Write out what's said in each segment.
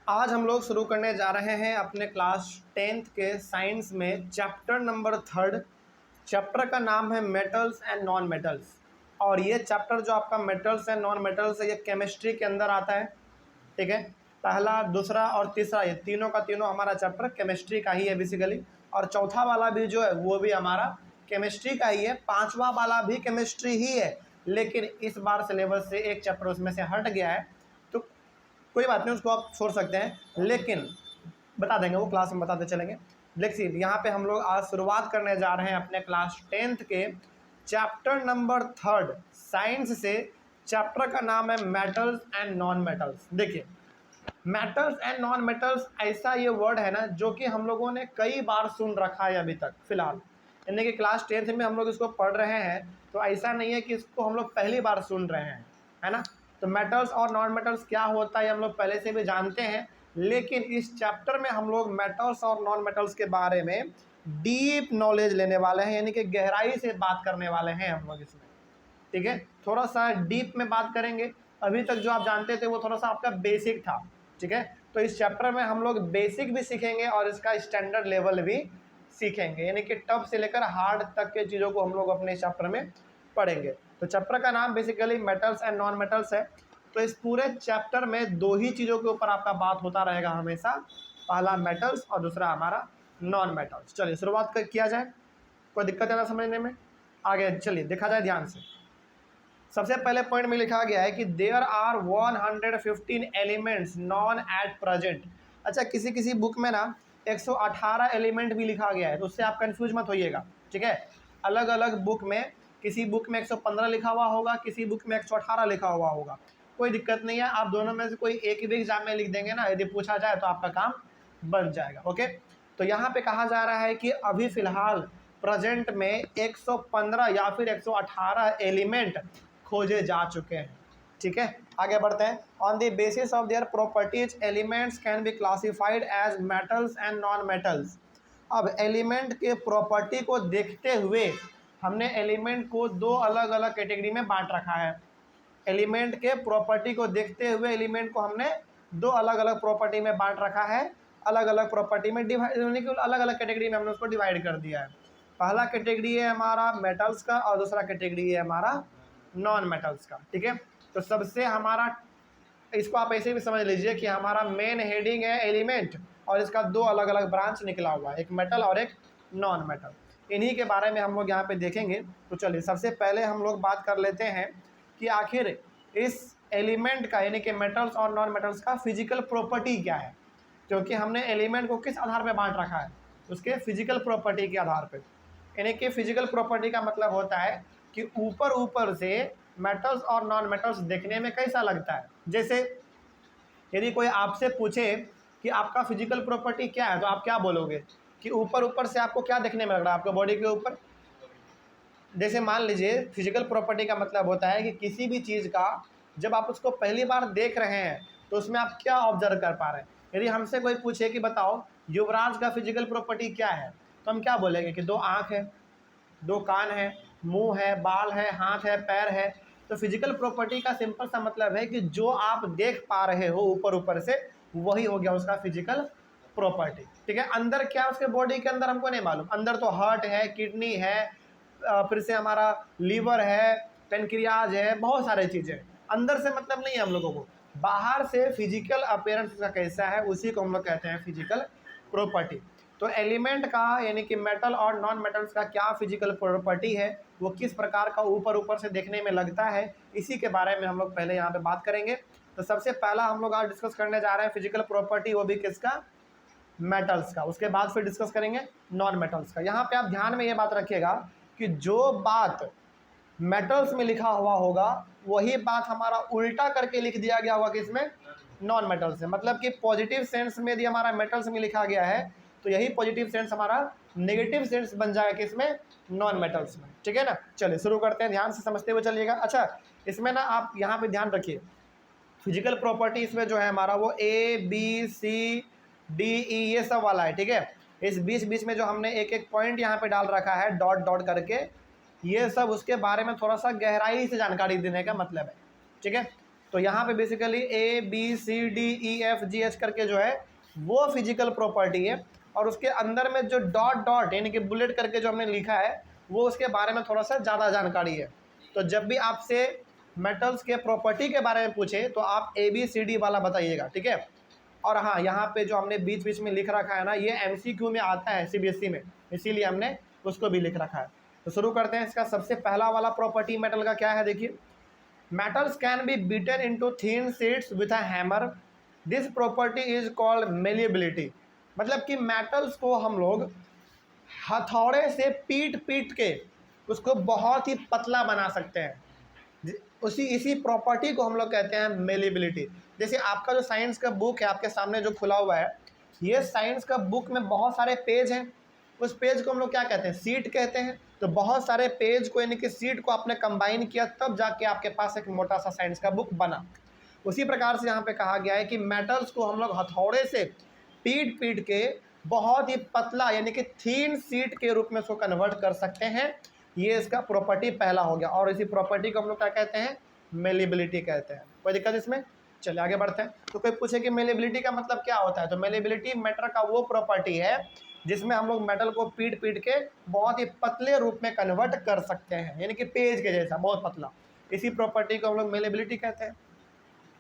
आज हम लोग शुरू करने जा रहे हैं अपने क्लास 10th के साइंस में चैप्टर नंबर 3। चैप्टर का नाम है मेटल्स एंड नॉन मेटल्स। और ये चैप्टर जो आपका मेटल्स एंड नॉन मेटल्स है ये केमिस्ट्री के अंदर आता है। ठीक है, पहला, दूसरा और तीसरा ये तीनों का तीनों हमारा चैप्टर केमिस्ट्री का ही है बेसिकली। और चौथा वाला भी जो है वो भी हमारा केमिस्ट्री का ही है। पांचवा वाला भी केमिस्ट्री ही है, लेकिन इस बार सिलेबस से एक चैप्टर उसमें से हट गया है, तो कोई बात नहीं, उसको आप छोड़ सकते हैं, लेकिन बता देंगे, वो क्लास में बताते चलेंगे। लेकिन यहाँ पे हम लोग आज शुरुआत करने जा रहे हैं अपने क्लास 10th के चैप्टर नंबर 3 साइंस से। चैप्टर का नाम है मेटल्स एंड नॉन मेटल्स। देखिए, मेटल्स एंड नॉन मेटल्स ऐसा ये वर्ड है ना जो कि हम लोगों ने कई बार सुन रखा है अभी तक फिलहाल, यानी कि क्लास 10th में हम लोग इसको पढ़ रहे हैं, तो ऐसा नहीं है कि इसको हम लोग पहली बार सुन रहे हैं, है ना। तो मेटल्स और नॉन मेटल्स क्या होता है हम लोग पहले से भी जानते हैं, लेकिन इस चैप्टर में हम लोग मेटल्स और नॉन मेटल्स के बारे में डीप नॉलेज लेने वाले हैं, यानी कि गहराई से बात करने वाले हैं हम लोग इसमें। ठीक है, थोड़ा सा डीप में बात करेंगे। अभी तक जो आप जानते थे वो थोड़ा सा आपका बेसिक था। ठीक है, तो इस चैप्टर में हम लोग बेसिक भी सीखेंगे और इसका स्टैंडर्ड लेवल भी सीखेंगे, यानी कि टफ से लेकर हार्ड तक के चीज़ों को हम लोग अपने चैप्टर में पढ़ेंगे। तो चैप्टर का नाम basically metals and non metals है। तो इस पूरे चैप्टर में दो ही चीज़ों के ऊपर आपका बात होता रहेगा हमेशा, पहला मेटल्स और दूसरा हमारा नॉन मेटल्स। चलिए शुरुआत किया जाए, कोई दिक्कत है ना समझने में? आगे चलिए देखा जाए ध्यान से। सबसे पहले पॉइंट में लिखा गया है कि there are 115 elements known at present. अच्छा, किसी किसी बुक में ना 118 एलिमेंट भी लिखा गया है, तो उससे आप कंफ्यूज मत होइएगा। ठीक है, अलग अलग बुक में, किसी बुक में 115 लिखा हुआ होगा, किसी बुक में 118 लिखा हुआ होगा, कोई दिक्कत नहीं है। आप दोनों में से कोई एक भी एग्जाम में लिख देंगे ना, यदि पूछा जाए तो आपका काम बन जाएगा। ओके, तो यहाँ पे कहा जा रहा है कि अभी फिलहाल प्रेजेंट में 115 या फिर 118 एलिमेंट खोजे जा चुके हैं। ठीक है, आगे बढ़ते हैं। On the basis of their properties elements can be classified as metals and non metals. अब एलिमेंट के प्रॉपर्टी को देखते हुए हमने एलिमेंट को दो अलग अलग कैटेगरी में बांट रखा है। एलिमेंट के प्रॉपर्टी को देखते हुए एलिमेंट को हमने दो अलग अलग प्रॉपर्टी में बांट रखा है, अलग अलग प्रॉपर्टी में डिवाइड, यानी कि अलग अलग कैटेगरी में हमने उसको डिवाइड कर दिया है। पहला कैटेगरी है हमारा मेटल्स का और दूसरा कैटेगरी है हमारा नॉन मेटल्स का। ठीक है, तो सबसे हमारा, इसको आप ऐसे भी समझ लीजिए कि हमारा मेन हेडिंग है एलिमेंट और इसका दो अलग अलग ब्रांच निकला हुआ है, एक मेटल और एक नॉन मेटल। इन्हीं के बारे में हम लोग यहाँ पे देखेंगे। तो चलिए सबसे पहले हम लोग बात कर लेते हैं कि आखिर इस एलिमेंट का, यानी कि मेटल्स और नॉन मेटल्स का फिजिकल प्रॉपर्टी क्या है, क्योंकि हमने एलिमेंट को किस आधार पर बांट रखा है, उसके फिजिकल प्रॉपर्टी के आधार पर। यानी कि फिजिकल प्रॉपर्टी का मतलब होता है कि ऊपर ऊपर से मेटल्स और नॉन मेटल्स देखने में कैसा लगता है। जैसे यदि कोई आपसे पूछे कि आपका फिजिकल प्रॉपर्टी क्या है, तो आप क्या बोलोगे कि ऊपर ऊपर से आपको क्या देखने में लग रहा है आपके बॉडी के ऊपर। जैसे मान लीजिए, फिजिकल प्रॉपर्टी का मतलब होता है कि किसी भी चीज़ का जब आप उसको पहली बार देख रहे हैं तो उसमें आप क्या ऑब्जर्व कर पा रहे हैं। यदि हमसे कोई पूछे कि बताओ युवराज का फिजिकल प्रॉपर्टी क्या है, तो हम क्या बोलेंगे कि दो आँख है, दो कान है, मुंह है, बाल है, हाथ है, पैर है। तो फिजिकल प्रॉपर्टी का सिंपल सा मतलब है कि जो आप देख पा रहे हो ऊपर ऊपर से, वही हो गया उसका फिजिकल प्रॉपर्टी। ठीक है, अंदर क्या उसके बॉडी के अंदर हमको नहीं मालूम। अंदर तो हार्ट है, किडनी है, फिर से हमारा लीवर है, पेनक्रियाज है, बहुत सारी चीज़ें। अंदर से मतलब नहीं है हम लोगों को, बाहर से फिजिकल अपीयरेंस का कैसा है उसी को हम लोग कहते हैं फिजिकल प्रॉपर्टी। तो एलिमेंट का, यानी कि मेटल और नॉन मेटल्स का क्या फिजिकल प्रॉपर्टी है, वो किस प्रकार का ऊपर ऊपर से देखने में लगता है, इसी के बारे में हम लोग पहले यहाँ पे बात करेंगे। तो सबसे पहला हम लोग आज डिस्कस करने जा रहे हैं फिजिकल प्रॉपर्टी, वो भी किसका, मेटल्स का। उसके बाद फिर डिस्कस करेंगे नॉन मेटल्स का। यहाँ पे आप ध्यान में ये बात रखिएगा कि जो बात मेटल्स में लिखा हुआ होगा वही बात हमारा उल्टा करके लिख दिया गया होगा किसमें, नॉन मेटल्स में। मतलब कि पॉजिटिव सेंस में यदि हमारा मेटल्स में लिखा गया है तो यही पॉजिटिव सेंस हमारा नेगेटिव सेंस बन जाएगा किसमें, नॉन मेटल्स में। ठीक है ना, चलिए शुरू करते हैं, ध्यान से समझते हुए चलिएगा। अच्छा, इसमें ना आप यहाँ पे ध्यान रखिए, फिजिकल प्रॉपर्टी इसमें जो है हमारा वो ABCDE ये सब वाला है। ठीक है, इस बीच बीच में जो हमने एक एक पॉइंट यहाँ पे डाल रखा है डॉट डॉट करके, ये सब उसके बारे में थोड़ा सा गहराई से जानकारी देने का मतलब है। ठीक है, तो यहाँ पे basically A B C D E F G H करके जो है वो फिजिकल प्रॉपर्टी है, और उसके अंदर में जो डॉट डॉट यानी कि बुलेट करके जो हमने लिखा है वो उसके बारे में थोड़ा सा ज़्यादा जानकारी है। तो जब भी आपसे मेटल्स के प्रॉपर्टी के बारे में पूछे तो आप ABCD वाला बताइएगा, ठीक है। और हाँ, यहाँ पे जो हमने बीच बीच में लिख रखा है ना, ये MCQ में आता है CBSE में, इसीलिए हमने उसको भी लिख रखा है। तो शुरू करते हैं। इसका सबसे पहला वाला प्रॉपर्टी मेटल का क्या है, देखिए, metals can be beaten into thin sheets with a hammer, this property is called malleability. मतलब कि मेटल्स को हम लोग हथौड़े से पीट पीट के उसको बहुत ही पतला बना सकते हैं। इसी प्रॉपर्टी को हम लोग कहते हैं मेलिएबिलिटी। जैसे आपका जो साइंस का बुक है आपके सामने जो खुला हुआ है, ये साइंस का बुक में बहुत सारे पेज हैं। उस पेज को हम लोग क्या कहते हैं, सीट कहते हैं। तो बहुत सारे पेज को यानी कि सीट को आपने कंबाइन किया तब जाके आपके पास एक मोटा सा साइंस का बुक बना। उसी प्रकार से यहाँ पे कहा गया है कि मेटल्स को हम लोग हथौड़े से पीट पीट के बहुत ही पतला यानी कि थीन सीट के रूप में उसको कन्वर्ट कर सकते हैं। ये इसका प्रॉपर्टी पहला हो गया, और इसी प्रॉपर्टी को हम लोग क्या कहते हैं, मेलिएबिलिटी कहते हैं। कोई दिक्कत इसमें? चलिए आगे बढ़ते हैं। तो कोई पूछे कि मेलिएबिलिटी का मतलब क्या होता है, तो मेलिएबिलिटी मेटल का वो प्रॉपर्टी है जिसमें हम लोग मेटल को पीट पीट के बहुत ही पतले रूप में कन्वर्ट कर सकते हैं, यानी कि पेज के जैसा बहुत पतला। इसी प्रॉपर्टी को हम लोग मेलिएबिलिटी कहते हैं।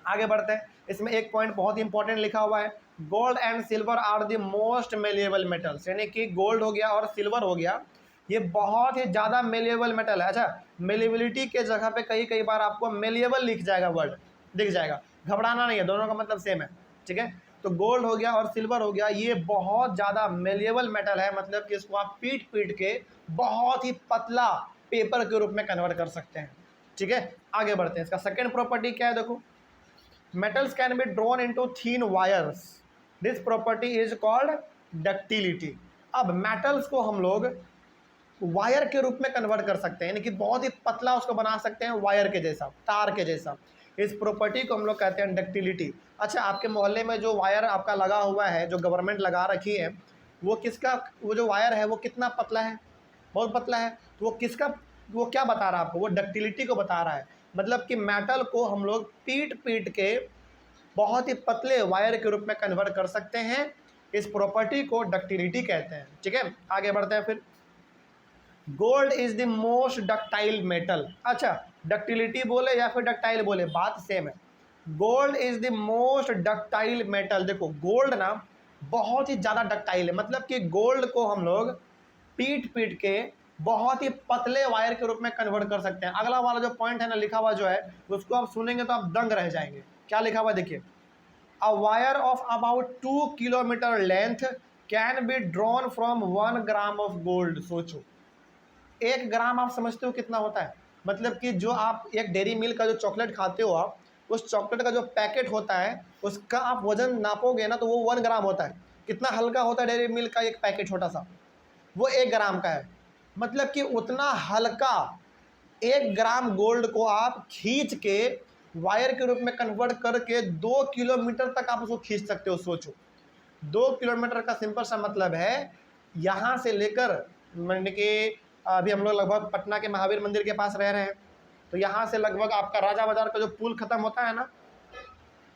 आगे बढ़ते हैं। इसमें एक पॉइंट बहुत ही इंपॉर्टेंट लिखा हुआ है, gold and silver are the most malleable metals, यानी कि गोल्ड हो गया और सिल्वर हो गया, ये बहुत ही ज़्यादा मेलिएबल मेटल है। अच्छा, मेलिएबिलिटी के जगह पे कई बार आपको मेलिएबल लिख जाएगा, वर्ड दिख जाएगा, घबराना नहीं है, दोनों का मतलब सेम है, ठीक है। तो गोल्ड हो गया और सिल्वर हो गया, ये बहुत ज़्यादा मेलिएबल मेटल है, मतलब कि इसको आप पीट पीट के बहुत ही पतला पेपर के रूप में कन्वर्ट कर सकते हैं, ठीक है। आगे बढ़ते हैं। इसका सेकेंड प्रॉपर्टी क्या है, देखो, metals can be drawn into thin wires, this property is called ductility। अब metals को हम लोग वायर के रूप में कन्वर्ट कर सकते हैं, यानी कि बहुत ही पतला उसको बना सकते हैं, वायर के जैसा, तार के जैसा। इस प्रॉपर्टी को हम लोग कहते हैं डक्टिलिटी। अच्छा, आपके मोहल्ले में जो वायर आपका लगा हुआ है, जो गवर्नमेंट लगा रखी है, वो किसका, वो जो वायर है वो कितना पतला है, बहुत पतला है, तो वो किसका, वो क्या बता रहा है आपको, वो डक्टिलिटी को बता रहा है। मतलब कि मेटल को हम लोग पीट पीट के बहुत ही पतले वायर के रूप में कन्वर्ट कर सकते हैं। इस प्रॉपर्टी को डक्टिलिटी कहते हैं, ठीक है। आगे बढ़ते हैं। फिर gold is the most ductile metal. अच्छा, डक्टिलिटी बोले या फिर डक्टाइल बोले, बात सेम है। Gold is the most ductile metal. देखो, गोल्ड ना बहुत ही ज़्यादा डक्टाइल है, मतलब कि गोल्ड को हम लोग पीट पीट के बहुत ही पतले वायर के रूप में कन्वर्ट कर सकते हैं। अगला वाला जो पॉइंट है ना लिखा हुआ जो है, उसको आप सुनेंगे तो आप दंग रह जाएंगे। क्या लिखा हुआ देखिए, a wire of about 2 kilometre length can be drawn from 1 gram of gold. सोचो, 1 ग्राम आप समझते हो कितना होता है, मतलब कि जो आप एक डेयरी मिल्क का जो चॉकलेट खाते हो आप, उस चॉकलेट का जो पैकेट होता है उसका आप वजन नापोगे ना तो वो 1 ग्राम होता है। कितना हल्का होता है डेयरी मिल्क का एक पैकेट छोटा सा, वो 1 ग्राम का है। मतलब कि उतना हल्का 1 ग्राम गोल्ड को आप खींच के वायर के रूप में कन्वर्ट करके 2 किलोमीटर तक आप उसको खींच सकते हो। सोचो, 2 किलोमीटर का सिंपल सा मतलब है, यहाँ से लेकर, यानी कि अभी हम लोग लगभग पटना के महावीर मंदिर के पास रह रहे हैं, तो यहाँ से लगभग आपका राजा बाजार का जो पुल खत्म होता है ना,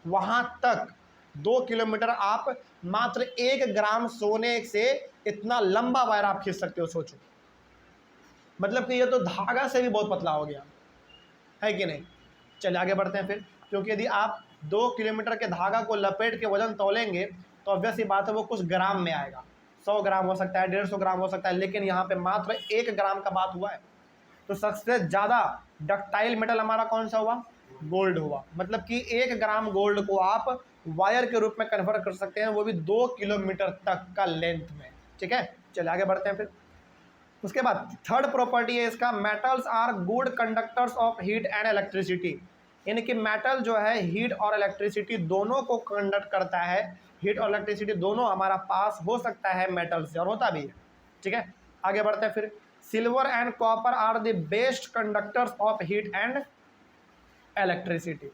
वहाँ तक 2 किलोमीटर आप मात्र 1 ग्राम सोने से इतना लंबा वायर आप खींच सकते हो। सोचो, मतलब कि ये तो धागा से भी बहुत पतला हो गया है कि नहीं। चलिए आगे बढ़ते हैं फिर, क्योंकि यदि आप 2 किलोमीटर के धागा को लपेट के वजन तोलेंगे तो ऑब्वियस ही बात है वो कुछ ग्राम में आएगा, 100 ग्राम हो सकता है, 150 ग्राम हो सकता है, लेकिन यहाँ पे मात्र 1 ग्राम का बात हुआ है। तो सबसे ज़्यादा डक्टाइल मेटल हमारा कौन सा हुआ, गोल्ड हुआ। मतलब कि 1 ग्राम गोल्ड को आप वायर के रूप में कन्वर्ट कर सकते हैं, वो भी 2 किलोमीटर तक का लेंथ में, ठीक है। चलिए आगे बढ़ते हैं फिर। उसके बाद थर्ड प्रॉपर्टी है इसका, metals are good conductors of heat and electricity. यानी कि मेटल जो है हीट और इलेक्ट्रिसिटी दोनों को कंडक्ट करता है। हीट और इलेक्ट्रिसिटी दोनों हमारा पास हो सकता है मेटल से, और होता भी है, ठीक है। आगे बढ़ते हैं फिर, silver and copper are the best conductors of heat and electricity.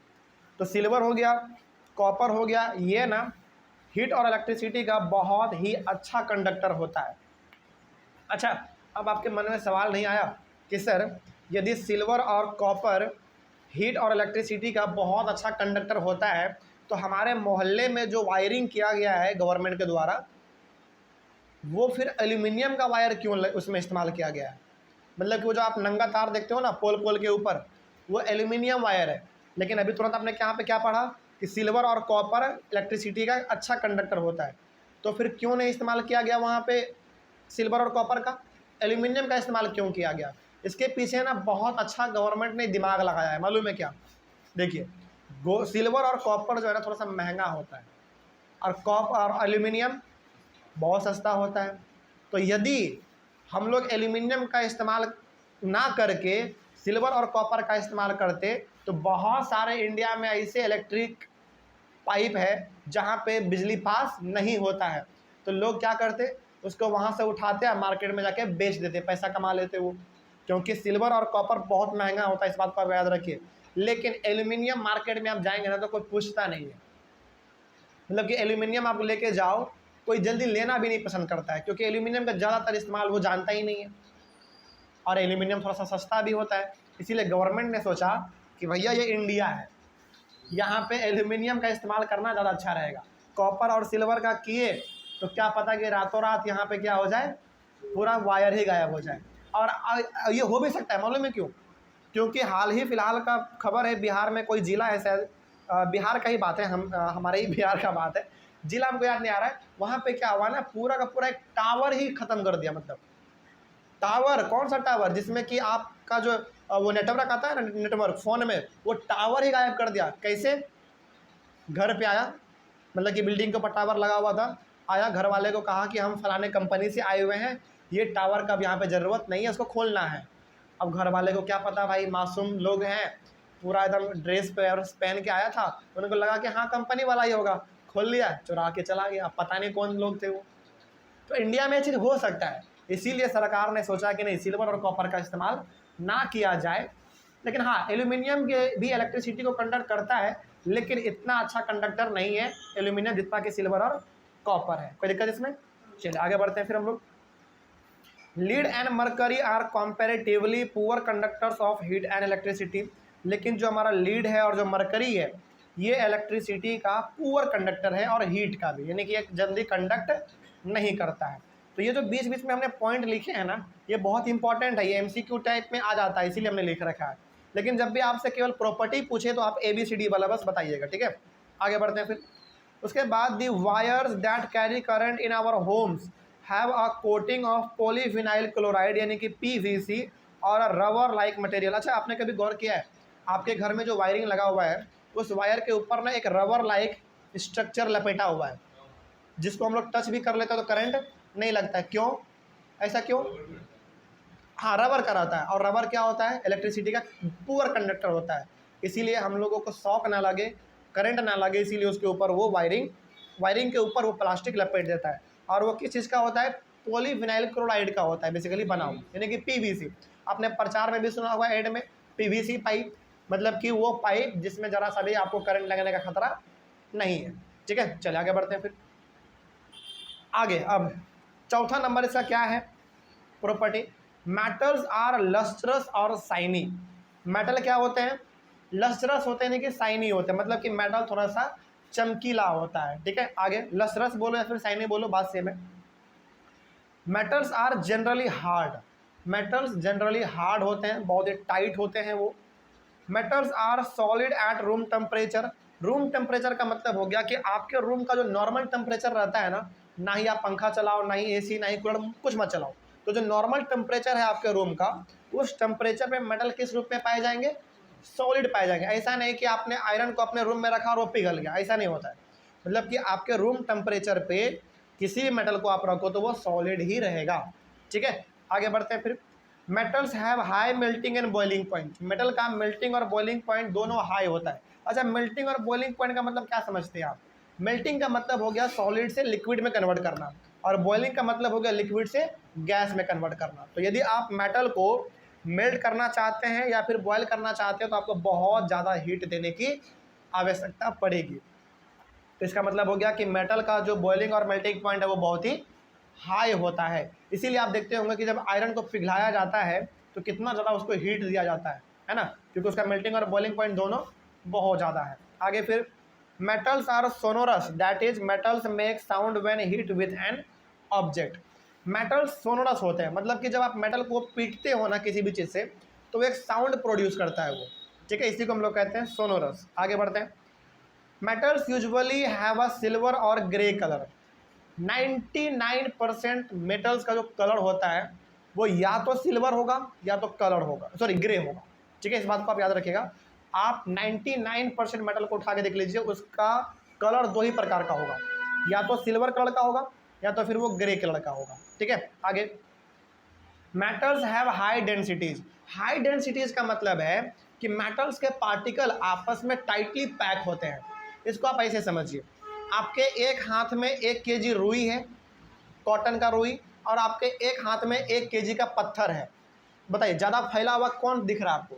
तो सिल्वर हो गया, कॉपर हो गया, ये ना हीट और इलेक्ट्रिसिटी का बहुत ही अच्छा कंडक्टर होता है। अच्छा, अब आपके मन में सवाल नहीं आया कि सर यदि सिल्वर और कॉपर हीट और इलेक्ट्रिसिटी का बहुत अच्छा कंडक्टर होता है, तो हमारे मोहल्ले में जो वायरिंग किया गया है गवर्नमेंट के द्वारा, वो फिर एल्यूमिनियम का वायर क्यों उसमें इस्तेमाल किया गया है? मतलब कि वो जो आप नंगा तार देखते हो ना पोल पोल के ऊपर, वो एल्यूमिनियम वायर है। लेकिन अभी तुरंत आपने यहाँ पे क्या पढ़ा कि सिल्वर और कॉपर इलेक्ट्रिसिटी का अच्छा कंडक्टर होता है, तो फिर क्यों नहीं इस्तेमाल किया गया वहाँ पे सिल्वर और कॉपर का, एल्यूमिनियम का इस्तेमाल क्यों किया गया? इसके पीछे ना बहुत अच्छा गवर्नमेंट ने दिमाग लगाया है। मालूम है क्या? देखिए, सिल्वर और कॉपर जो है ना थोड़ा सा महंगा होता है, और कॉपर और एल्यूमिनियम बहुत सस्ता होता है। तो यदि हम लोग एल्यूमिनियम का इस्तेमाल ना करके सिल्वर और कॉपर का इस्तेमाल करते, तो बहुत सारे इंडिया में ऐसे इलेक्ट्रिक पाइप है जहाँ पे बिजली पास नहीं होता है, तो लोग क्या करते, उसको वहाँ से उठाते हैं मार्केट में जाके बेच देते, पैसा कमा लेते वो, क्योंकि सिल्वर और कॉपर बहुत महंगा होता है, इस बात को आप याद रखिए। लेकिन एल्यूमिनियम मार्केट में आप जाएंगे ना तो कोई पूछता नहीं है, मतलब कि एल्यूमिनियम आप लेके जाओ कोई जल्दी लेना भी नहीं पसंद करता है, क्योंकि एल्यूमिनियम का ज़्यादातर इस्तेमाल वो जानता ही नहीं है, और एल्यूमिनियम थोड़ा सा सस्ता भी होता है। इसीलिए गवर्नमेंट ने सोचा कि भैया ये इंडिया है, यहाँ पे एल्यूमिनियम का इस्तेमाल करना ज़्यादा अच्छा रहेगा। कॉपर और सिल्वर का किए तो क्या पता कि रातों रात यहाँ पे क्या हो जाए, पूरा वायर ही गायब हो जाए। और ये हो भी सकता है, मालूम है क्यों? क्योंकि हाल ही फिलहाल का खबर है, बिहार में कोई ज़िला है शायद, बिहार का ही बात है, हमारे ही बिहार का बात है, जिला हमको याद नहीं आ रहा है। वहाँ पे क्या हुआ ना, पूरा का पूरा एक टावर ही ख़त्म कर दिया। मतलब टावर, कौन सा टावर, जिसमें कि आपका जो वो नेटवर्क आता है ना, नेटवर्क फ़ोन में, वो टावर ही गायब कर दिया। कैसे? घर पे आया, मतलब कि बिल्डिंग के ऊपर टावर लगा हुआ था, आया, घर वाले को कहा कि हम फलाने कंपनी से आए हुए हैं, ये टावर का अब यहाँ पे ज़रूरत नहीं है, उसको खोलना है। अब घर वाले को क्या पता, भाई मासूम लोग हैं, पूरा एकदम ड्रेस पहन के आया था, उनको लगा कि हाँ कंपनी वाला ही होगा, खोल लिया, चुरा के चला गया, पता नहीं कौन लोग थे वो। तो इंडिया में ये चीज़ हो सकता है, इसीलिए सरकार ने सोचा कि नहीं, सिल्वर और कॉपर का इस्तेमाल ना किया जाए। लेकिन हाँ, एल्यूमिनियम के भी इलेक्ट्रिसिटी को कंडक्ट करता है, लेकिन इतना अच्छा कंडक्टर नहीं है एल्यूमिनियम जितना कि सिल्वर और कॉपर है। कोई दिक्कत इसमें? चलिए आगे बढ़ते हैं फिर हम लोग। Lead and mercury are comparatively poor conductors of heat and electricity. लेकिन जो हमारा लीड है और जो मरकरी है, ये इलेक्ट्रिसिटी का पुअर कंडक्टर है, और हीट का भी, यानी कि एक जल्दी कंडक्ट नहीं करता है। तो ये जो बीच बीच में हमने पॉइंट लिखे हैं ना, ये बहुत इंपॉर्टेंट है, ये एमसीक्यू टाइप में आ जाता है, इसीलिए हमने लिख रखा है। लेकिन जब भी आपसे केवल प्रॉपर्टी पूछे तो आप ABCD वाला बस बताइएगा, ठीक है। आगे बढ़ते हैं फिर। उसके बाद the wires that carry current in our homes have a coating of polyvinyl chloride, यानी कि PVC, और अ रबर लाइक मटेरियल। अच्छा, आपने कभी गौर किया है, आपके घर में जो वायरिंग लगा हुआ है, उस वायर के ऊपर ना एक रबर लाइक स्ट्रक्चर लपेटा हुआ है, जिसको हम लोग टच भी कर लेते हैं तो करंट नहीं लगता है। क्यों? ऐसा क्यों? हाँ, रबर का रहता है, और रबर क्या होता है, इलेक्ट्रिसिटी का पुअर कंडक्टर होता है, इसीलिए हम लोगों को शॉक ना लगे, करंट ना लगे, इसीलिए उसके ऊपर वो वायरिंग के ऊपर वो प्लास्टिक लपेट देता है। और वो किस चीज़ का होता है? पॉलीविनाइल क्लोराइड का होता है बेसिकली बना हुआ, यानी कि PVC। आपने प्रचार में भी सुना होगा, एड में, PVC पाइप, मतलब कि वो पाइप जिसमें ज़रा सा भी आपको करंट लगने का खतरा नहीं है, ठीक है। चलिए आगे बढ़ते हैं फिर। आगे अब चौथा नंबर इसका क्या है, प्रॉपर्टी। मेटल्स आर लस्ट्रस और शाइनी। मेटल क्या होते हैं? लस्ट्रस होते हैं, नहीं कि शाइनी होते हैं, मतलब कि मेटल थोड़ा सा चमकीला होता है, ठीक है। आगे लस्ट्रस बोलो या फिर शाइनी बोलो, बात सेम है। Metals are generally hard. Metals generally hard होते हैं, बहुत ही टाइट होते हैं वो। Metals are solid at room temperature. Room temperature का मतलब हो गया कि आपके रूम का जो नॉर्मल टेम्परेचर रहता है ना ही आप पंखा चलाओ, ना ही AC, ना ही कूलर, कुछ मत चलाओ, तो जो नॉर्मल टेम्परेचर है आपके रूम का, उस टेम्परेचर पे मेटल किस रूप में पाए जाएंगे? सॉलिड पाए जाएंगे। ऐसा नहीं कि आपने आयरन को अपने रूम में रखा और वो पिघल गया, ऐसा नहीं होता है। मतलब कि आपके रूम टेम्परेचर पे किसी भी मेटल को आप रखो तो वो सॉलिड ही रहेगा, ठीक है। आगे बढ़ते हैं फिर। Metals have high melting and boiling point. Metal का मेल्टिंग और बॉइलिंग पॉइंट दोनों हाई होता है। अच्छा, मेल्टिंग और बॉइलिंग पॉइंट का मतलब क्या समझते हैं आप? मेल्टिंग का मतलब हो गया सॉलिड से लिक्विड में कन्वर्ट करना, और बॉइलिंग का मतलब हो गया लिक्विड से गैस में कन्वर्ट करना। तो यदि आप मेटल को मेल्ट करना चाहते हैं या फिर बॉयल करना चाहते हैं तो आपको बहुत ज़्यादा हीट देने की आवश्यकता पड़ेगी। तो इसका मतलब हो गया कि मेटल का जो बॉइलिंग और मेल्टिंग पॉइंट है वो बहुत ही हाई होता है। इसीलिए आप देखते होंगे कि जब आयरन को पिघलाया जाता है तो कितना ज़्यादा उसको हीट दिया जाता है, है ना, क्योंकि उसका मेल्टिंग और बॉइलिंग पॉइंट दोनों बहुत ज़्यादा है। आगे फिर metals are sonorous, that is metals make sound when hit with an object. Metals sonorous होते हैं, मतलब कि जब आप मेटल को पीटते हो ना किसी भी चीज़ से तो वो एक साउंड प्रोड्यूस करता है वो, ठीक है, इसी को हम लोग कहते हैं सोनोरस। आगे बढ़ते हैं। Metals usually have a silver और ग्रे कलर। 99% मेटल्स का जो कलर होता है वो या तो सिल्वर होगा या तो कलर होगा, सॉरी ग्रे होगा, ठीक है, इस बात को आप याद रखिएगा। आप 99% मेटल को उठा के देख लीजिए, उसका कलर दो ही प्रकार का होगा, या तो सिल्वर कलर का होगा या तो फिर वो ग्रे कलर का होगा, ठीक है। आगे metals have high densities. High densities का मतलब है कि मेटल्स के पार्टिकल आपस में टाइटली पैक होते हैं। इसको आप ऐसे समझिए, आपके एक हाथ में 1 kg रुई है, कॉटन का रुई, और आपके एक हाथ में 1 kg का पत्थर है। बताइए ज़्यादा फैला हुआ कौन दिख रहा है आपको?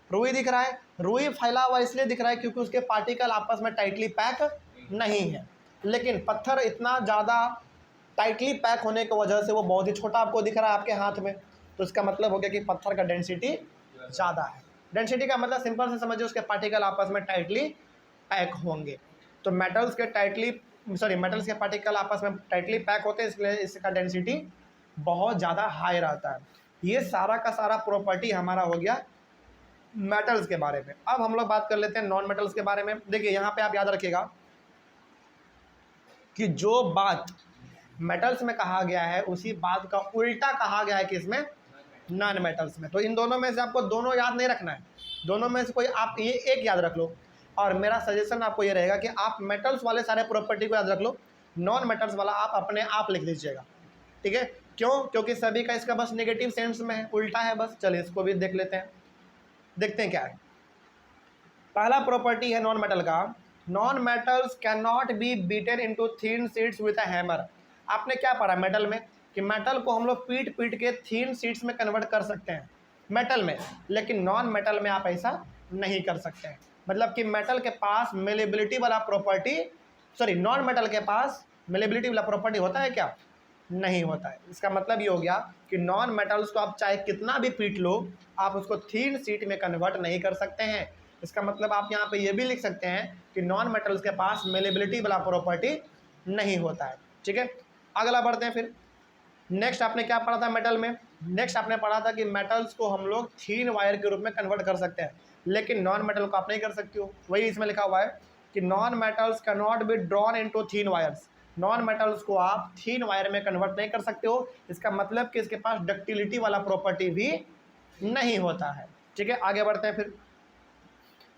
रुई दिख रहा है। रुई फैला हुआ इसलिए दिख रहा है क्योंकि उसके पार्टिकल आपस में टाइटली पैक नहीं है, लेकिन पत्थर इतना ज़्यादा टाइटली पैक होने की वजह से वो बहुत ही छोटा आपको दिख रहा है आपके हाथ में। तो इसका मतलब हो गया कि पत्थर का डेंसिटी ज़्यादा है। डेंसिटी का मतलब सिंपल से समझिए, उसके पार्टिकल आपस में टाइटली पैक होंगे। तो मेटल्स के पार्टिकल आपस में टाइटली पैक होते हैं, इसलिए इसका डेंसिटी बहुत ज़्यादा हाई रहता है। ये सारा का सारा प्रॉपर्टी हमारा हो गया मेटल्स के बारे में। अब हम लोग बात कर लेते हैं नॉन मेटल्स के बारे में। देखिए यहाँ पे आप याद रखिएगा कि जो बात मेटल्स में कहा गया है उसी बात का उल्टा कहा गया है किसमें? नॉन मेटल्स में। तो इन दोनों में से आपको दोनों याद नहीं रखना है, दोनों में से कोई आप ये एक याद रख लो। और मेरा सजेशन आपको ये रहेगा कि आप मेटल्स वाले सारे प्रॉपर्टी को याद रख लो, नॉन मेटल्स वाला आप अपने आप लिख दीजिएगा, ठीक है। क्यों? क्योंकि सभी का इसका बस नेगेटिव सेंस में है, उल्टा है बस। चलिए इसको भी देख लेते हैं, देखते हैं क्या है। पहला प्रॉपर्टी है नॉन मेटल का, non metals can not be beaten into thin sheets with a hammer. आपने क्या पढ़ा मेटल में कि मेटल को हम लोग पीट पीट के थिन शीट्स में कन्वर्ट कर सकते हैं मेटल में, लेकिन नॉन मेटल में आप ऐसा नहीं कर सकते हैं। मतलब कि मेटल के पास मेलेबिलिटी वाला प्रॉपर्टी, सॉरी नॉन मेटल के पास मेलेबिलिटी वाला प्रॉपर्टी होता है क्या? नहीं होता है। इसका मतलब ये हो गया कि नॉन मेटल्स को आप चाहे कितना भी पीट लो, आप उसको थिन शीट में कन्वर्ट नहीं कर सकते हैं। इसका मतलब आप यहाँ पे ये भी लिख सकते हैं कि नॉन मेटल्स के पास मेलेबिलिटी वाला प्रॉपर्टी नहीं होता है, ठीक है। अगला बढ़ते हैं फिर। नेक्स्ट आपने क्या पढ़ा था मेटल में? नेक्स्ट आपने पढ़ा था कि मेटल्स को हम लोग थीन वायर के रूप में कन्वर्ट कर सकते हैं, लेकिन नॉन मेटल को आप नहीं कर सकते हो। वही इसमें लिखा हुआ है कि non metals can not be drawn into thin wires. Non metals को आप थीन वायर में कन्वर्ट नहीं कर सकते हो। इसका मतलब कि इसके पास डक्टिलिटी वाला प्रॉपर्टी भी नहीं होता है, ठीक है। आगे बढ़ते हैं फिर।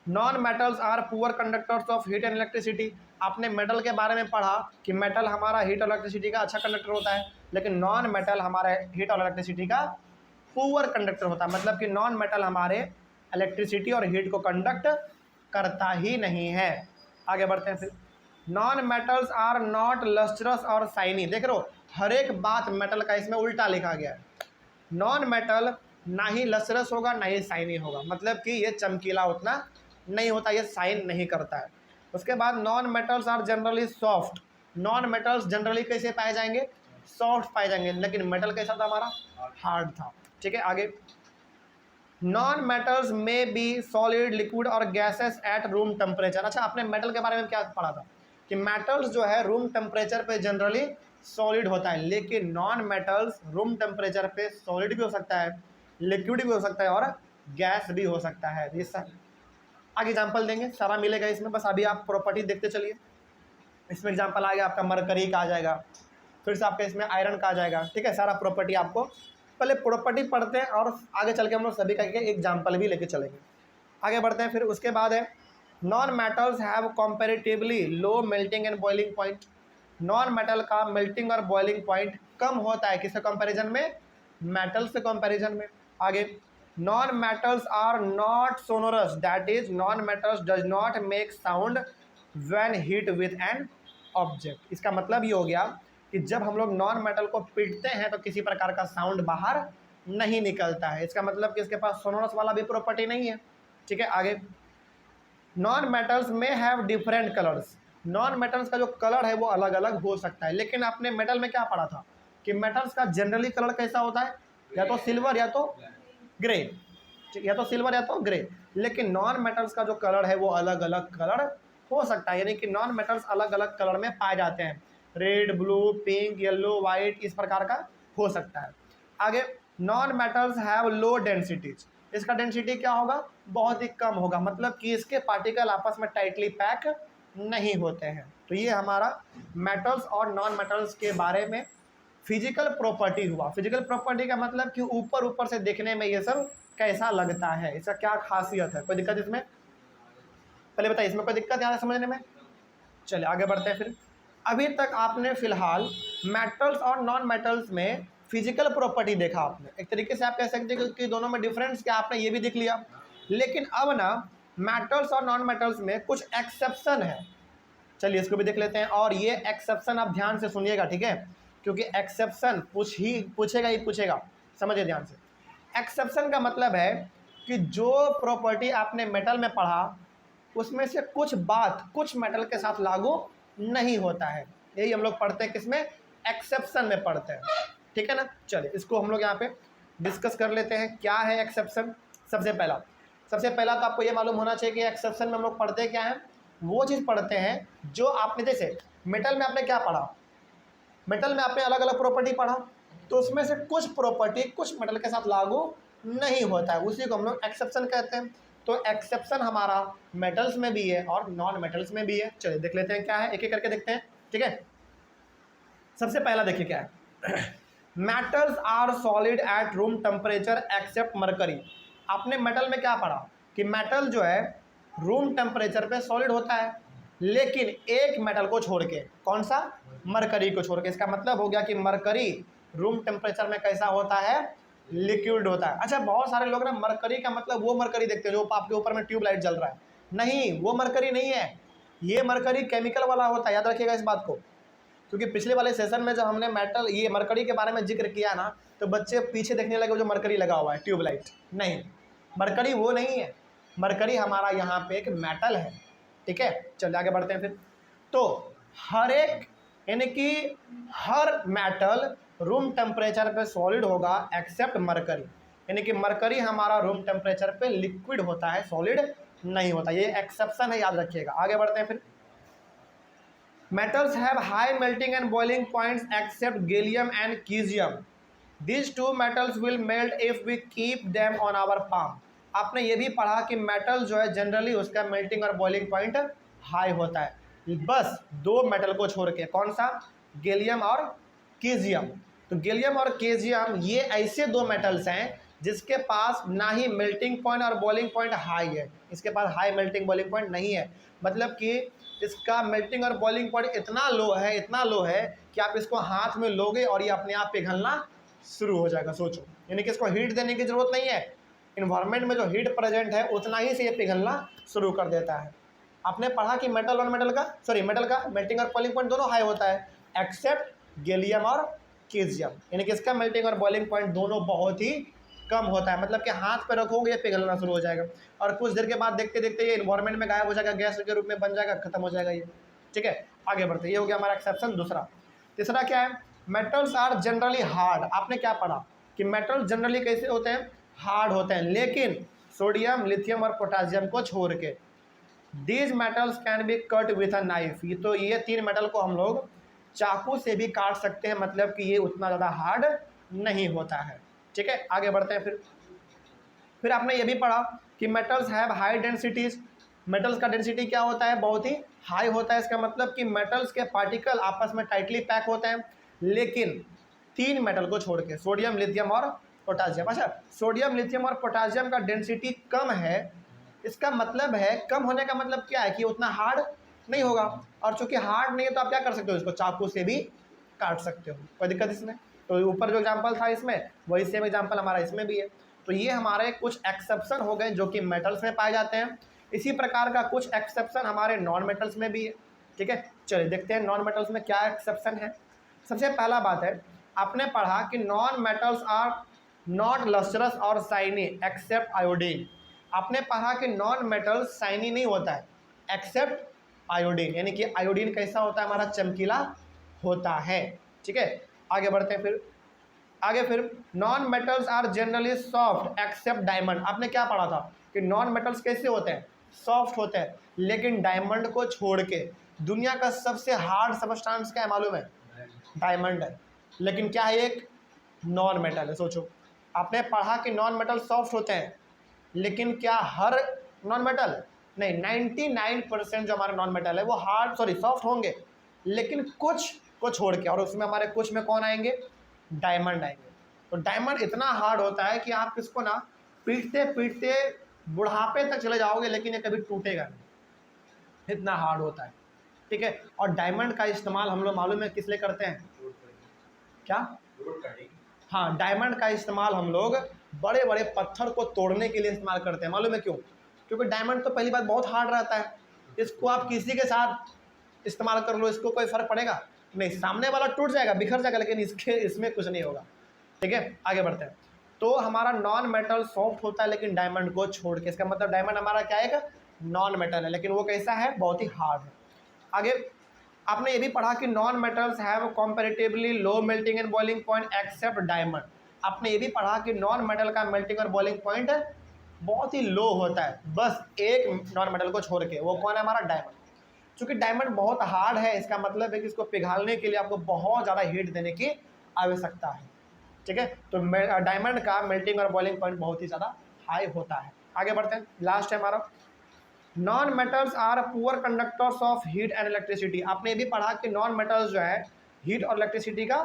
Non metals are poor conductors of heat and electricity. आपने मेटल के बारे में पढ़ा कि मेटल हमारा हीट और इलेक्ट्रिसिटी का अच्छा कंडक्टर होता है, लेकिन नॉन मेटल हमारे हीट और इलेक्ट्रिसिटी का पुअर कंडक्टर होता है। मतलब कि नॉन मेटल हमारे इलेक्ट्रिसिटी और हीट को कंडक्ट करता ही नहीं है। आगे बढ़ते हैं फिर। Non metals are not lustrous और शाइनी। देख रहे हो, हर एक बात मेटल का इसमें उल्टा लिखा गया है। नॉन मेटल ना ही लस्ट्रस होगा ना ही शाइनी होगा, मतलब कि ये चमकीला उतना नहीं होता, ये शाइन नहीं करता है। उसके बाद non metals are generally soft. Non metals generally कैसे पाए जाएंगे? सॉफ्ट पाए जाएंगे, लेकिन मेटल कैसा था हमारा? हार्ड था, ठीक है। आगे नॉन मेटल्स में बी सॉलिड, लिक्विड और गैसेस एट रूम टेम्परेचर। अच्छा, आपने मेटल के बारे में क्या पढ़ा था कि मेटल्स जो है रूम टेम्परेचर पे जनरली सॉलिड होता है, लेकिन नॉन मेटल्स रूम टेम्परेचर पे सॉलिड भी हो सकता है, लिक्विड भी हो सकता है और गैस भी हो सकता है। ये सब आगे एग्जाम्पल देंगे, सारा मिलेगा इसमें, बस अभी आप प्रॉपर्टी देखते चलिए। इसमें एग्जाम्पल आ गया आपका मरकरी का आ जाएगा, फिर से आपका इसमें आयरन का आ जाएगा, ठीक है। सारा प्रॉपर्टी आपको पहले प्रॉपर्टी पढ़ते हैं और आगे चल के हम लोग सभी का एग्जाम्पल भी लेके चलेंगे। आगे बढ़ते हैं फिर। उसके बाद है non metals have comparatively low melting and boiling point. Non metal का मेल्टिंग और बॉइलिंग पॉइंट कम होता है, किसके कंपैरिजन में? मेटल से कंपैरिजन में। आगे non metals are not sonorous, that is non metals does not make sound when hit with an object. इसका मतलब ये हो गया कि जब हम लोग नॉन मेटल को पीटते हैं तो किसी प्रकार का साउंड बाहर नहीं निकलता है। इसका मतलब कि इसके पास सोनोरस वाला भी प्रॉपर्टी नहीं है, ठीक है। आगे नॉन मेटल्स में have different colours. Non metals का जो कलर है वो अलग अलग हो सकता है, लेकिन आपने मेटल में क्या पढ़ा था कि मेटल्स का जनरली कलर कैसा होता है? या तो सिल्वर या तो ग्रे। या तो सिल्वर या तो ग्रे, लेकिन नॉन मेटल्स का जो कलर है वो अलग अलग कलर हो सकता है, यानी कि नॉन मेटल्स अलग अलग कलर में पाए जाते हैं, red, blue, pink, yellow, white, इस प्रकार का हो सकता है। आगे, non metals have low densities, इसका डेंसिटी क्या होगा, बहुत ही कम होगा, मतलब कि इसके पार्टिकल आपस में टाइटली पैक नहीं होते हैं। तो ये हमारा मेटल्स और नॉन मेटल्स के बारे में फिजिकल प्रॉपर्टी हुआ। फिजिकल प्रॉपर्टी का मतलब कि ऊपर ऊपर से देखने में ये सब कैसा लगता है, इसका क्या खासियत है, कोई दिक्कत इसमें, पहले बताइए इसमें कोई दिक्कत यहाँ समझने में। चलिए आगे बढ़ते हैं फिर। अभी तक आपने फिलहाल मेटल्स और नॉन मेटल्स में फिजिकल प्रॉपर्टी देखा आपने, एक तरीके से आप कह सकते हैं कि दोनों में डिफरेंस क्या, आपने ये भी देख लिया। लेकिन अब ना मेटल्स और नॉन मेटल्स में कुछ एक्सेप्शन है, चलिए इसको भी देख लेते हैं। और ये एक्सेप्शन आप ध्यान से सुनिएगा, ठीक है, क्योंकि एक्सेप्शन पूछेगा ही पूछेगा, समझिए ध्यान से। एक्सेप्शन का मतलब है कि जो प्रॉपर्टी आपने मेटल में पढ़ा उसमें से कुछ बात कुछ मेटल के साथ लागू नहीं होता है, यही हम लोग पढ़ते हैं किसमें, एक्सेप्शन में पढ़ते हैं, ठीक है ना। चलिए इसको हम लोग यहाँ पे डिस्कस कर लेते हैं, क्या है एक्सेप्शन। सबसे पहला तो आपको ये मालूम होना चाहिए कि एक्सेप्शन में हम लोग पढ़ते क्या है, वो चीज़ पढ़ते हैं जो आपने, जैसे मेटल में आपने क्या पढ़ा, मेटल में आपने अलग अलग प्रॉपर्टी पढ़ा, तो उसमें से कुछ प्रॉपर्टी कुछ मेटल के साथ लागू नहीं होता है, उसी को हम लोग एक्सेप्शन कहते हैं। तो एक्सेप्शन हमारा मेटल्स में भी है और नॉन मेटल्स में भी है। चलिए देख लेते हैं क्या है, एक एक करके देखते हैं, ठीक है। सबसे पहला देखिए क्या है, metals are solid at room temperature except mercury. आपने मेटल में क्या पढ़ा कि मेटल जो है रूम टेम्परेचर पे सॉलिड होता है, लेकिन एक मेटल को छोड़ के, कौन सा, मरकरी को छोड़ के। इसका मतलब हो गया कि मरकरी रूम टेम्परेचर में कैसा होता है, लिक्विड होता है। अच्छा, बहुत सारे लोग ना मरकरी का मतलब वो मरकरी देखते हैं जो आपके ऊपर में ट्यूबलाइट जल रहा है, नहीं, वो मरकरी नहीं है, ये मरकरी केमिकल वाला होता है, याद रखिएगा इस बात को। क्योंकि पिछले वाले सेशन में जब हमने मेटल ये मरकरी के बारे में जिक्र किया ना, तो बच्चे पीछे देखने लगे जो मरकरी लगा हुआ है ट्यूबलाइट, नहीं, मरकरी वो नहीं है, मरकरी हमारा यहाँ पे एक मेटल है, ठीक है। चलिए आगे बढ़ते हैं फिर। तो हर एक, यानी कि हर मेटल रूम टेम्परेचर पे सॉलिड होगा एक्सेप्ट मरकरी, यानी कि मरकरी हमारा रूम टेम्परेचर पे लिक्विड होता है, सॉलिड नहीं होता, ये एक्सेप्शन है, याद रखिएगा। आगे बढ़ते हैं फिर। Metals have high melting and boiling points except gallium and caesium. These two metals will melt if we keep them on our palm. आपने ये भी पढ़ा कि मेटल जो है जनरली उसका मेल्टिंग और बॉइलिंग पॉइंट हाई होता है, बस दो मेटल को छोड़ के, कौन सा, गैलियम और केजियम। तो गैलियम और केजियम ये ऐसे दो मेटल्स हैं जिसके पास ना ही मेल्टिंग पॉइंट और बॉइलिंग पॉइंट हाई है, इसके पास हाई मेल्टिंग बॉइलिंग पॉइंट नहीं है, मतलब कि इसका मेल्टिंग और बॉइलिंग पॉइंट इतना लो है कि आप इसको हाथ में लोगे और ये अपने आप पिघलना शुरू हो जाएगा, सोचो, यानी कि इसको हीट देने की जरूरत नहीं है, इन्वायरमेंट में जो हीट प्रेजेंट है उतना ही से ये पिघलना शुरू कर देता है। आपने पढ़ा कि मेटल का मेल्टिंग और बॉइलिंग पॉइंट दोनों हाई होता है एक्सेप्ट गैलियम और केजियम, यानी कि इसका मेल्टिंग और बॉइलिंग पॉइंट दोनों बहुत ही कम होता है, मतलब कि हाथ पे रखोगे ये पिघलना शुरू हो जाएगा और कुछ देर के बाद देखते देखते ये इन्वायरमेंट में गायब हो जाएगा, गैस के रूप में बन जाएगा, खत्म हो जाएगा ये, ठीक है। आगे बढ़ते, ये हो गया हमारा एक्सेप्शन दूसरा। तीसरा क्या है, मेटल्स आर जनरली हार्ड। आपने क्या पढ़ा कि मेटल जनरली कैसे होते हैं, हार्ड होते हैं, लेकिन सोडियम, लिथियम और पोटासियम को छोड़ के। These metals can be cut with a knife, तो ये तीन मेटल को हम लोग चाकू से भी काट सकते हैं, मतलब कि ये उतना ज़्यादा हार्ड नहीं होता है, ठीक है। आगे बढ़ते हैं फिर आपने ये भी पढ़ा कि metals have high densities. Metals का डेंसिटी क्या होता है, बहुत ही हाई होता है, इसका मतलब कि मेटल्स के पार्टिकल आपस में टाइटली पैक होते हैं, लेकिन तीन मेटल को छोड़ के, सोडियम, लिथियम और पोटासियम। अच्छा, सोडियम, लिथियम और पोटासियम का डेंसिटी कम है, इसका मतलब है, कम होने का मतलब क्या है कि उतना हार्ड नहीं होगा, और चूंकि हार्ड नहीं है तो आप क्या कर सकते हो, इसको चाकू से भी काट सकते हो, कोई दिक्कत इसमें। तो ऊपर जो एग्जांपल था इसमें, वही सेम एग्जांपल हमारा इसमें भी है। तो ये हमारे कुछ एक्सेप्शन हो गए जो कि मेटल्स में पाए जाते हैं, इसी प्रकार का कुछ एक्सेप्शन हमारे नॉन मेटल्स में भी है, ठीक है। चलिए देखते हैं नॉन मेटल्स में क्या एक्सेप्शन है। सबसे पहला बात है, आपने पढ़ा कि non metals are not lustrous और शाइनी एक्सेप्ट आयोडीन। आपने पढ़ा कि नॉन मेटल शाइनी नहीं होता है एक्सेप्ट आयोडीन, यानी कि आयोडीन कैसा होता है, हमारा चमकीला होता है, ठीक है। आगे बढ़ते हैं फिर। आगे फिर non metals are generally soft except diamond. आपने क्या पढ़ा था कि नॉन मेटल्स कैसे होते हैं, सॉफ्ट होते हैं, लेकिन डायमंड को छोड़ के दुनिया का सबसे हार्ड सबस्टांस क्या है मालूम है, डायमंड है। लेकिन क्या है, एक नॉन मेटल है। सोचो, आपने पढ़ा कि नॉन मेटल सॉफ्ट होते हैं, लेकिन क्या हर नॉन मेटल नहीं, 99% जो हमारे नॉन मेटल है वो हार्ड सॉफ्ट होंगे, लेकिन कुछ को छोड़ के, और उसमें हमारे कुछ में कौन आएंगे, डायमंड आएंगे। तो डायमंड इतना हार्ड होता है कि आप इसको ना पीटते पीटते बुढ़ापे तक चले जाओगे, लेकिन ये कभी टूटेगा नहीं, इतना हार्ड होता है। ठीक है, और डायमंड का इस्तेमाल हम लोग मालूम है किस लिए करते हैं, क्या, हाँ, डायमंड का इस्तेमाल हम लोग बड़े बड़े पत्थर को तोड़ने के लिए इस्तेमाल करते हैं। मालूम है क्यों, क्योंकि डायमंड तो पहली बात बहुत हार्ड रहता है, इसको आप किसी के साथ इस्तेमाल कर लो, इसको कोई फर्क पड़ेगा नहीं, सामने वाला टूट जाएगा, बिखर जाएगा, लेकिन इसमें कुछ नहीं होगा। ठीक है, आगे बढ़ते हैं। तो हमारा नॉन मेटल सॉफ्ट होता है लेकिन डायमंड को छोड़ के, इसका मतलब डायमंड हमारा क्या है, नॉन मेटल है, लेकिन वो कैसा है, बहुत ही हार्ड है। आगे आपने ये भी पढ़ा कि non metals have comparatively low melting and boiling point accept diamond. आपने ये भी पढ़ा कि नॉन मेटल का मेल्टिंग और बॉइलिंग पॉइंट बहुत ही लो होता है, बस एक नॉन मेटल को छोड़ के, वो कौन है, हमारा डायमंड। चूंकि डायमंड बहुत हार्ड है, इसका मतलब है कि इसको पिघालने के लिए आपको बहुत ज़्यादा हीट देने की आवश्यकता है। ठीक है, तो डायमंड का मेल्टिंग और बॉइलिंग पॉइंट बहुत ही ज़्यादा हाई होता है। आगे बढ़ते हैं, लास्ट है हमारा, non metals are poor conductors of heat and electricity. आपने ये भी पढ़ा कि नॉन मेटल्स जो है हीट और इलेक्ट्रिसिटी का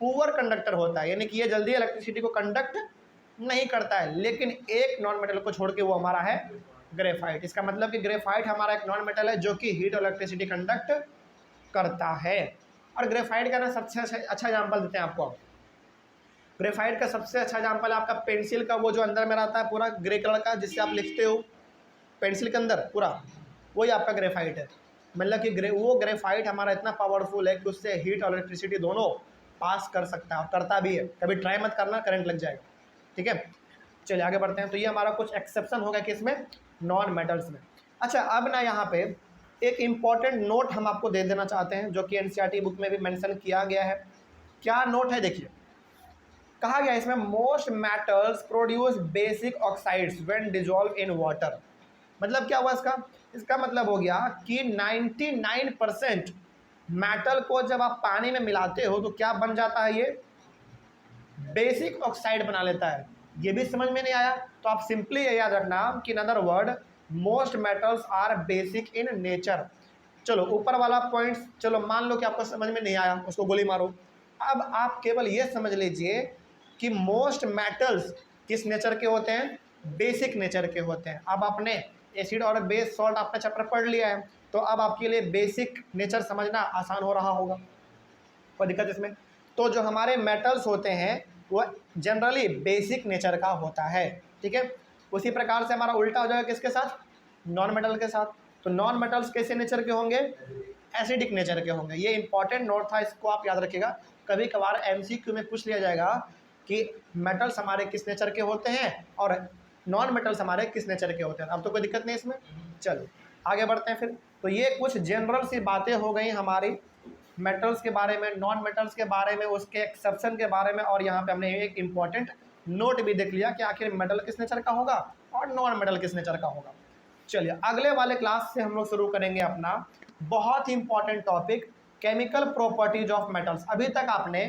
पुअर कंडक्टर होता है, यानी कि ये जल्दी इलेक्ट्रिसिटी को कंडक्ट नहीं करता है, लेकिन एक नॉन मेटल को छोड़ के वो हमारा है ग्रेफाइट। इसका मतलब कि ग्रेफाइट हमारा एक नॉन मेटल है जो कि हीट और इलेक्ट्रिसिटी कंडक्ट करता है। और ग्रेफाइट का ना सबसे अच्छा एग्जाम्पल देते हैं आपको, ग्रेफाइट का सबसे अच्छा एग्जाम्पल है आपका पेंसिल का, वो जो अंदर में रहता है पूरा ग्रे कलर का, जिससे आप लिखते हो पेंसिल के अंदर पूरा, वही आपका ग्रेफाइट है। मतलब कि वो ग्रेफाइट हमारा इतना पावरफुल है कि उससे हीट और इलेक्ट्रिसिटी दोनों पास कर सकता है, और करता भी है। कभी ट्राई मत करना, करंट लग जाएगा। ठीक है, चलिए आगे बढ़ते हैं। तो ये हमारा कुछ एक्सेप्शन होगा कि इसमें नॉन मेटल्स में। अच्छा, अब ना यहाँ पे एक इम्पॉर्टेंट नोट हम आपको दे देना चाहते हैं, जो कि एनसीईआरटी बुक में भी मेंशन किया गया है। क्या नोट है, देखिए, कहा गया इसमें most metals produce basic oxides when dissolve in water. मतलब क्या हुआ इसका मतलब हो गया कि 99% मेटल को जब आप पानी में मिलाते हो तो क्या बन जाता है, ये बेसिक ऑक्साइड बना लेता है। ये भी समझ में नहीं आया तो आप सिंपली ये याद रखना कि in other word most metals are basic in nature. चलो ऊपर वाला पॉइंट्स, चलो मान लो कि आपको समझ में नहीं आया, उसको गोली मारो। अब आप केवल ये समझ लीजिए कि मोस्ट मेटल्स किस नेचर के होते हैं, बेसिक नेचर के होते हैं। अब आपने एसिड और बेस सॉल्ट आपने चैप्टर पढ़ लिया है, तो अब आपके लिए बेसिक नेचर समझना आसान हो रहा होगा, कोई दिक्कत इसमें। तो जो हमारे मेटल्स होते हैं वो जनरली बेसिक नेचर का होता है। ठीक है, उसी प्रकार से हमारा उल्टा हो जाएगा किसके साथ, नॉन मेटल के साथ। तो नॉन मेटल्स कैसे नेचर के होंगे, एसिडिक नेचर के होंगे। ये इंपॉर्टेंट नोट था, इसको आप याद रखिएगा। कभी कभार एमसीक्यू में पूछ लिया जाएगा कि मेटल्स हमारे किस नेचर के होते हैं और नॉन मेटल्स हमारे किस नेचर के होते हैं। अब तो कोई दिक्कत नहीं इसमें। चलो आगे बढ़ते हैं फिर। तो ये कुछ जनरल सी बातें हो गई हमारी मेटल्स के बारे में, नॉन मेटल्स के बारे में, उसके एक्सेप्शन के बारे में, और यहाँ पे हमने एक इम्पॉर्टेंट नोट भी देख लिया कि आखिर मेटल किस नेचर का होगा और नॉन मेटल किस नेचर का होगा। चलिए अगले वाले क्लास से हम लोग शुरू करेंगे अपना बहुत ही important topic, chemical properties of metals. अभी तक आपने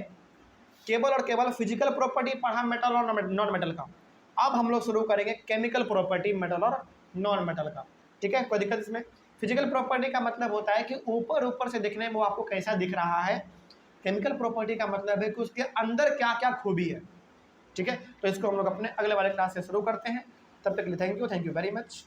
केवल और केवल फिजिकल प्रॉपर्टी पढ़ा मेटल और नॉन मेटल का, अब हम लोग शुरू करेंगे केमिकल प्रॉपर्टी मेटल और नॉन मेटल का। ठीक है, कोई दिक्कत इसमें। फिजिकल प्रॉपर्टी का मतलब होता है कि ऊपर ऊपर से दिखने में वो आपको कैसा दिख रहा है। केमिकल प्रॉपर्टी का मतलब है कि उसके अंदर क्या क्या खूबी है। ठीक है, तो इसको हम लोग अपने अगले वाले क्लास से शुरू करते हैं। तब तक के लिए थैंक यू वेरी मच।